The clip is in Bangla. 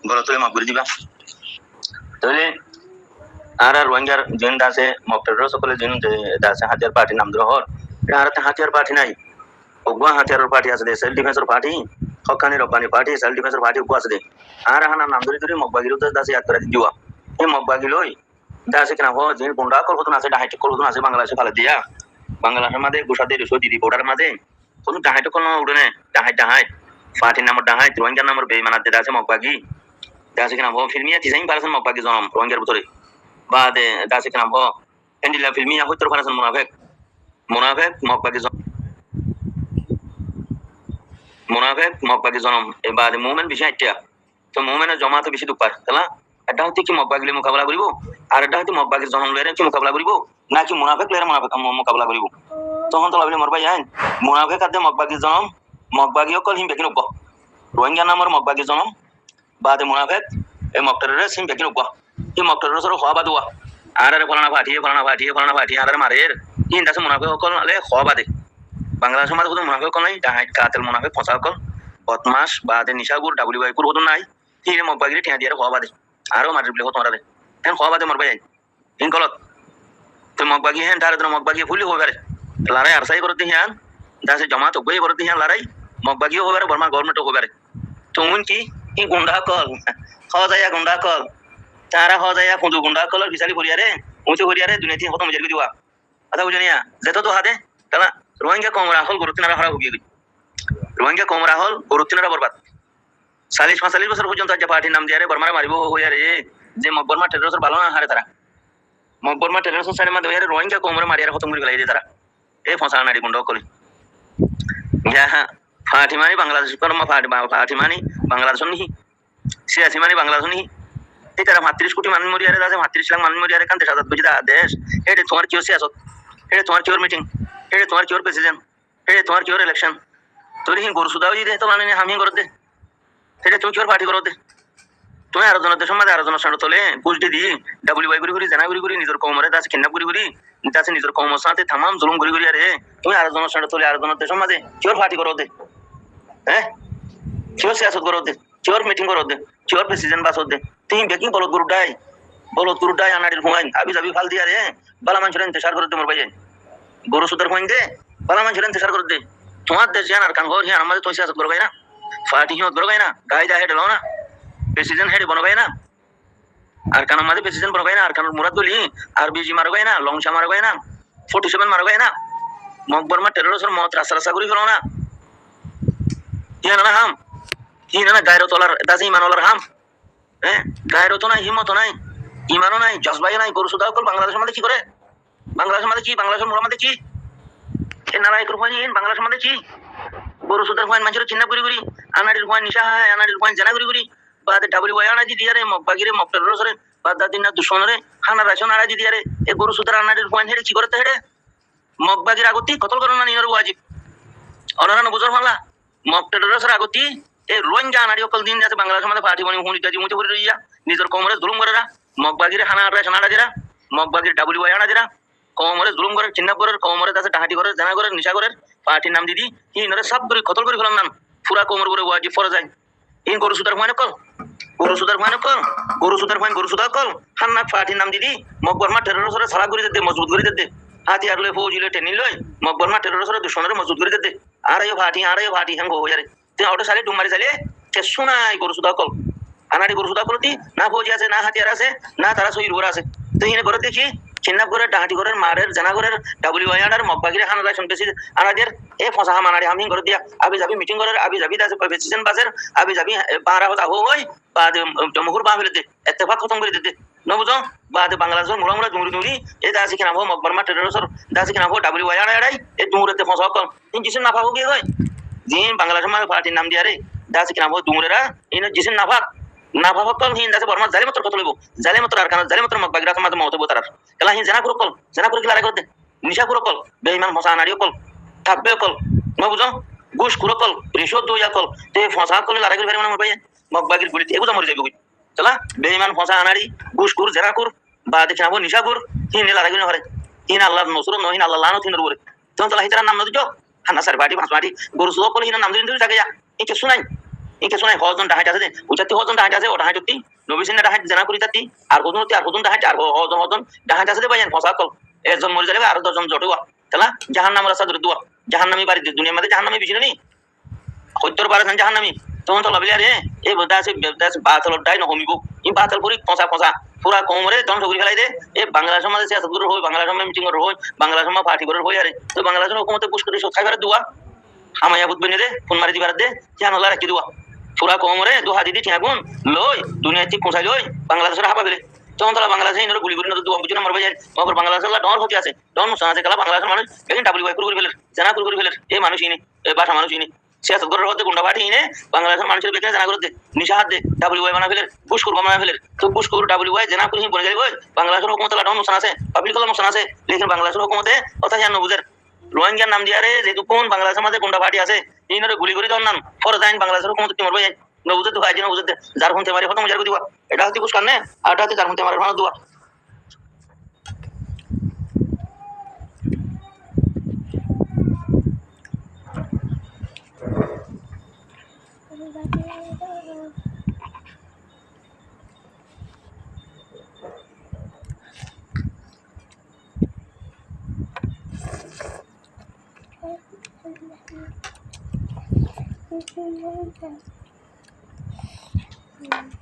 গলত তুলে মাফ করে দিবা তাহলে আর রোহিঙ্গার জিন আছে মক্তর সকলে জিন আছে হাতিয়ার পার্টি নাম ধরে হল আর হাতিয়ার পার্টি নাই অগুয়া হাতিয়ার পার্টি আছে সেলফ ডিফেন্সর party Haqqani Rabbani party self ডিফেন্সর পার্টি অগুয়া আছে আর হানা নাম ধরে ধরে মকবাগির দাসে ইয়াদ করে দিওয়া এই মকবাগি লই দাসে কেনা হো জিন গুন্ডা কলকতন আছে ডাহাইট কলকতন আছে বাংলাদেশে ফালে দিয়া বাংলাদেশের মাঝে গোসাদের সৌদি রিপোর্টার মাঝে কোনো ডাহাইট কোনো উড়ে না ডাহাইট পার্টির নাম ডাহাইট রোহিঙ্গার নাম বেইমানাতে দাসে মকবাগি দাসে কেনা হো ফিল্মিয়া তিসাইন পারছেন মকবাগি জনম রোহিঙ্গার ভিতরে بعد داسك نام هو عندي لا فيلمية هو تروح ناس منافق মকবাগি জনম بعد মুমিন বিষয় এটা তো মুমিনের জমাতে বেশি দুপার তালা এটা হচ্ছে কি মকবাগিলে মোকাবেলা করিব আর এটা হচ্ছে মকবাগির জনম লয়ের কি মোকাবেলা করিব নাকি মুনাফিক লয়ের মোকাবেলা করিব তখন তো লাভলি মরবাই আইন মুনাফিক আদে মকবাগির জনম মকবাগি অকল হিম বেকিন উপ রোহিঙ্গা নামের মকবাগির জনম বাদে মুনাফিক এই মকটারের সিম বেকিন উপ এই মক্তর সর খোয়া বাদুয়া আর ফলানা ফাটিয়ে আর মারের ইন দাসে মুনাফিক সকল আলে খোয়া বাদে বাংলাদেশ সমাজে কোনো মুনাফিক সকল নাই ডাহাইট কাতেল মুনাফিক ফসা সকল বদমাস বাদে নিশাগুর ডাবলিউআই কুর হতো নাই ইন মকবাগিরে টিয়া দিয়ে খোয়া বাদে আরো মারি বলে হতো মারাদে এখন খোয়া বাদে মরবাই ইন কলত তো মকবাগি হেন তার মকবাগি ফুলি হয়ে পারে লড়াই আরসাই করতে হিয়ান দাসে জমা তো বই করতে হিয়ান লড়াই মকবাগিও হয়ে পারে বর্মা গভর্নমেন্টও হয়ে পারে তো কি ই গুন্ডা কল খাওয়া যায় গুন্ডা কল তারা হওয়া যায় ফুঁজু গুন্ডা কলর বিচারি করিয়ারে উঁচু করিয়ারে দুনিয়া থেকে খতম জারি দিবা কথা বুঝনিয়া যেত তো হাতে তারা রোহিঙ্গা কমরা হল গরুতিনারা হারা হুগিয়ে গই রোহিঙ্গা কমরা হল গরুতিনারা বরবাদ 40-45 বছর পর্যন্ত আজ পার্টির নাম দিয়ে বর্মারা মারিব হইয়ারে যে মকবর্মা টেরোসর ভালো না হারে তারা মকবর্মা টেরোসর সারে মধ্যে হইয়ারে রোহিঙ্গা কমরা মারিয়ারে খতম করে ফেলাই দিয়ে তারা এই ফসা নারী গুন্ডা কলি হ্যাঁ ফাটিমানি বাংলাদেশ কর্মা ফাটিমানি বাংলাদেশ নিহি সিয়াসি মানি বাংলাদেশ নিহি তারা 35 কোটি মানুষ মরিয়ারে আছে 35 লাখ মানুষ মরিয়ারে কান দেশ আজাদ বুঝি দেশ এটা তোমার কি সিয়াসত এটা তোমার কি মিটিং এটা তোমার কি প্রেসিডেন্ট এটা তোমার কি ইলেকশন তোর হি গরু সুদাও দিতে তো মানে হামি করে দে এটা তুমি কি পার্টি করো দে তুমি আর জনের দেশের মধ্যে আর জনের সাথে তোলে বুঝতে দি ডাব্লিউআই গুরি জানা গুরি নিজের কমরে দাস কিন্না গুরি দাস নিজের কমর সাথে তামাম জুলুম গুরি আরে তুমি আর জনের সাথে তোলে আর জনের দেশের মধ্যে কি পার্টি করো দে হ্যাঁ কি সিয়াসত করো দে কি মিটিং করো দে কি প্রেসিডেন্ট বাস দে তুমি বেকিং বলত গুরুডাই আনাড়ির হুমাইন আবি যাবি ফাল দিয়া রে বালা মানুষের ইন্তেশার করে দে মোর ভাই গরু সুদার হুমাইন দে বালা মানুষের ইন্তেশার করে দে তোমার দেশ জানার কান ঘর হিয়ান আমাদের তো সিয়াসত করবে না ফাটি হিয়ত করবে না গাই দা হেড লও না প্রেসিডেন্ট হেড বনবে না আর কান আমাদের প্রেসিডেন্ট বনবে না আর কান মুরাদ বলি আর বিজি মারবে না লংশা মারবে না 47 মারবে না মকবরমা টেরোরিস্টের মত রাস্তা করি ফেলো না হিয়ান না হাম হিয়ান না গায়রত তোলার দাসি ইমানওয়ালার হাম হ্যাঁ গায়েরও তো নাই হিম্মত নাই ইমানও নাই জজবাই নাই গরু সুদা কল বাংলাদেশের মধ্যে কি করে বাংলাদেশের মধ্যে কি বাংলাদেশের মোড়ার মধ্যে কি এ নারাই কুরবানি বাংলাদেশের মধ্যে কি গরু সুদার ফাইন মানুষের চিন্তা করি আনাড়ির ফাইন নিশা হয় আনাড়ির ফাইন জানা করি বাদে ডাবলিউআই আনা দিয়ে রে মকবাগিরে মকটেরসরে বাদ দিন না দুশমনরে হানা রাশন আড়া দিয়ে রে এ গরু সুদার আনাড়ির ফাইন হেডে কি করতে হেডে মকবাগির আগতি কতল করো না নিয়র ওয়াজিব অনারানো বুঝর ফালা মকটেরসর আগতি এই রোহিঙ্গা আনাড়ি অকল দিন যাতে বাংলাদেশের মধ্যে পার্টি বনি হুনি কাজি মুতে করে দিয়া নিজের কমরে জুলুম করে মকবাগিরে হানা আড়া সানাড়া দিরা মকবাগির ডাবলিউআই আনা দিরা কমরে জুলুম করে চিন্তা করে কমরে দাসে ডাহাটি করে জানা করে নিশা করে পার্টির নাম দিদি ইনরে সব করে কতল করে ফেলাম নাম পুরা কোমর করে ওয়াজিব ফরজ যায় ইন গরু সুদার ফাইন কল গরু সুদার কল হান্না পার্টির নাম দিদি মকবরমা টেরোরিস্টরে সারা করে দিতে মজবুত করে দিতে হাতিয়ার লই ফৌজিলে টেনি লই মকবরমা টেরোরিস্টরে দুশমনরে মজবুত করে দিতে আর এই ফাটি হ্যাং হয়ে যারে তুই অটো সালে ডুমারি চালে কে শোনাই গরু সুদা কল আনাড়ি গরু সুদা কলতি না ফৌজি আছে না হাতিয়ার আছে না তারা সই রুয়ার আছে তুই এনে করে দেখি চিন্নাপ করে ডাহাটি করে মারের জানা করে ডাবলিউআই আনার মকবাগিরে হানা রাশন বেশি আনাদের এ ফসা হাম আনাড়ি হামিং করে দিয়া আবি যাবি মিটিং করে আবি যাবি দাসে প্রেসিডেন্ট বাসের আবি যাবি পাহারা হতা হই বাদ জমহুর বা ফেলে দে ইত্তেফাক খতম করে দিতে নবুঝো বাদ বাংলাদেশের মুড়া জুমুরি এ দাসি কিনা হো মকবরমা টেরোরিস্টর দাসি কিনা হো ডাবলিউআই আনাড়াই এ জুমুরেতে ফসা কল ইন কিছু না পাবো কি হয় জিন বাংলাদেশের মধ্যে পার্টির নাম দিয়া রে দাসি কিনা হো জুমুরেরা ইন জিসিন না ভাব কল হিন দাসে বর্মা জালি মত কত লইব জালি মত আর কানা জালি মত মকবাগিরা সমাজ মত বতার এলা হিন জানা করে কি লারে করতে নিশা করে কল বেঈমান ফসা আনাড়িও কল থাকবে কল নবুঝো ঘুষ করে কল রিশোদ দুইয়া কল তে ফসা কল লারে করে মানে ভাই মকবাগির গুলিতে এগুলো মরে যাবে চলা বেঈমান ফসা আনাড়ি ঘুষ করে জানা করে বা দেখে নাবো নিশা করে হিন লারে করে হরে হিন আল্লাহর নসর নহিন আল্লাহ লানত হিনের উপরে তখন চলা হিতার নাম নদিছো হানা সার বাড়ি পাঁচ বাড়ি গরু সুদা কল হিন নাম দিন থাকে এই কিছু নাই এই কিছু নাই হজন ডাহাইট আছে যে উচাতি হজন ডাহাইট আছে ও ডাহাইট নবিসিনা ডাহাইট জানা করি তাতি আর হজন ডাহাইট আর হজন ডাহাইট আছে যে ভাইয়ান ফসা কল একজন মরে যাবে আর 10 জন জটুয়া তালা জাহান্নামের রাস্তা ধরে দুয়া জাহান্নামী বাড়ি দুনিয়ার মধ্যে জাহান্নামী বিছরে নি হত্যর পারে জাহান্নামী তখন তো লাভিলে রে এই বদাস বাতল ডাই নহমিব ই বাতল পুরি ফসা পুরা কোমরে ধ্বংস করে ফেলাই দে এ বাংলা সমাজে সিয়াসত করে হয় বাংলা সমাজে মিটিং করে হয় বাংলা সমাজ পার্টি করে হয় আরে তো বাংলা সমাজ হুকুমতে পুশ করে সখাই পারে দুয়া হামায়া বুঝবে নি রে ফোন মারি দিবার দে জান আল্লাহ রাখি দুয়া পুরা কোমরে দুহা দিদি ঠিয়াগুন লই দুনিয়া ঠিক পৌঁছাই লই বাংলাদেশের হাবা গেলে তখন তারা বাংলাদেশে ইনর গুলি করে দুয়া বুঝনা মারবে যায় ওপর বাংলাদেশের ডর হতে আছে ডর মুসা আছে কালা বাংলাদেশের মানুষ এখন ডাব্লিউ করে ফেলে জানা করে ফেলে এই মানুষ ইনি এই বাসা মানুষ ইনি সিয়াসত করে হতে গুন্ডা পার্টি ইনে বাংলাদেশের মানুষের বেকার জানা করে দে নিশা হাত দে ডাব্লিউ বানা ফেলে পুষ্কুর বানা ফেলে তো পুষ্কুর ডাব্লিউ জানা করে বনে যাই ওই বাংলাদেশের হুকুমতে ডর মুসা আছে পাবলিক কলম মুসা আছে লেকিন বাংলাদেশের হুকুমতে কথা জানো বুঝের রোহিঙ্গার নাম দিয়ারে যেহেতু কোন বাংলাদেশের মাঝে গুন্ডা পার্টি আছে ইনরে গুলি করে দেওয়ার নাম ফরজ আইন বাংলাদেশের হুকুমতে কি মরবে নবুজে তো কাজে নবুজে যার হুনতে মারি খতম যার দিবা এটা হতে কুছ কানে আর এটা হতে যার হুনতে মারি ভালো দুয়া Thank you.